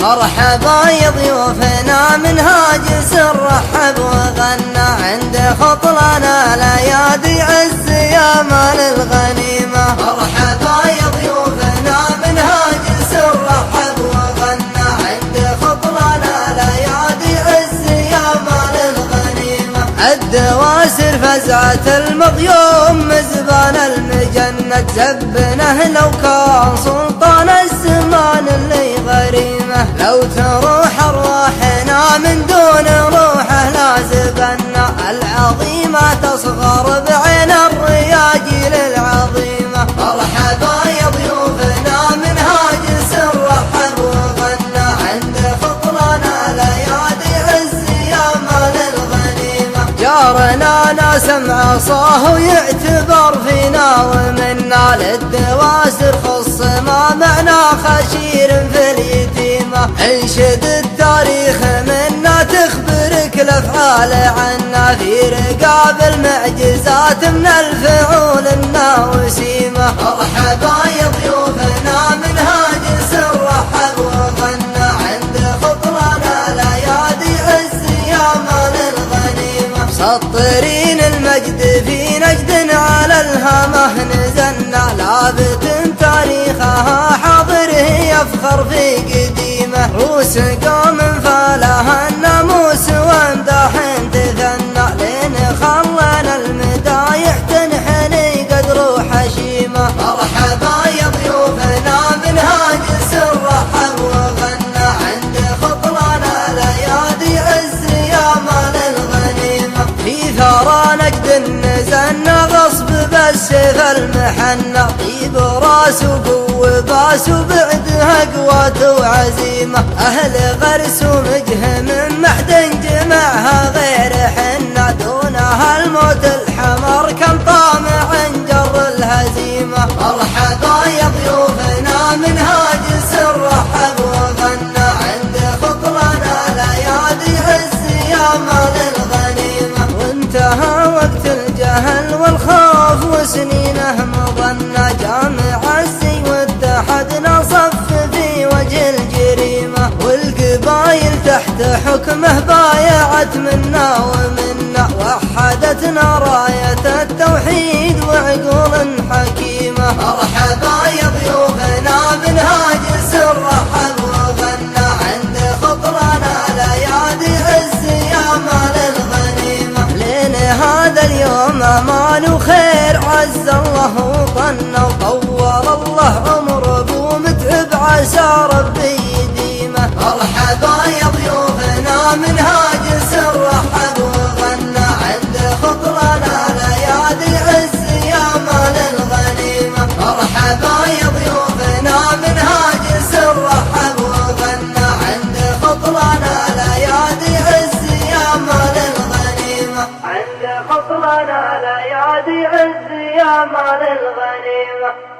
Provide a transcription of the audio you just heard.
مرحبا يا ضيوفنا من هاجس رحب وغنى عند خطلنا الأيادي عز يا مال الغنيمة. مرحبا يا ضيوفنا من هاجس رحب وغنى عند خطلنا الأيادي عز يا مال الغنيمة. الدواسر فزعة المغيوم مزبان المجند زبنه لو كان سلطان الزمان اللي غريمه. لو تروح أرواحنا من دون روحه لازبنا العظيمة تصغر بعين الرياجيل العظيمة. مرحبا يا ضيوفنا من هاجس رحب وغنى عند خطلنا الأيادي عز يا مال الغنيمة. جارنا ناس عصاه ويعتبر فينا ومنا للدواسر خص ما معنا خشير في اليتيمة. انشد التاريخ منا تخبرك الافعال عنا في رقاب المعجزات من الفعول الناوسيمة. مرحبا يا ضيوفنا من هاجس رحب وغنى عند خطلنا الأيادي عز يا مال الغنيمة. مسطرين المجد في نجد على الهامة نزلنا لابت تاريخها حاضر يفخر في قديمه. روس قوم فالها الناموس وامداح تثنى لين خلنا المدايح تنحني قدر حشيمه. مرحبا يا ضيوفنا من هاجس رحب وغنى عند خطلنا الأيادي عز يا مال الغنيمة. في ثرى نجد نزلنا غصب بالسيف المحنى طيب راس وقوة باس وبعدها قوة وعزيمة. أهل غرس ومجهم محد جمعها غير حنا دونها الموت الحمر كم طامع جر الهزيمة. مرحبا يا ضيوفنا من هاجس رحب وغنى عند خطلنا الأيادي عز يا مال الغنيمة. وانتهى وقت الجهل والخوف وسنينه مظنى جامع الزي واتحدنا صف في وجه الجريمة. والقبايل تحت حكمه بايعت منا ومنا وحدتنا راية التوحيد وعقول حكيمة. مرحبا يا ضيوفنا من هاجس رحب وغنى عند خطلنا الأيادي عز يا مال الغنيمة. لين هذا اليوم امان وخير عز الله وطنا وطول الله عمر ابو متعب عسى ربي يديمه. مرحبا يا ضيوفنا من هاجس رحب وغنى عند خطلنا الأيادي عز يا مال الغنيمة. مرحبا يا ضيوفنا من هاجس رحب وغنى عند خطلنا الأيادي عز يا مال الغنيمة. عند خطلنا الأيادي عز يا مال الغنيمة.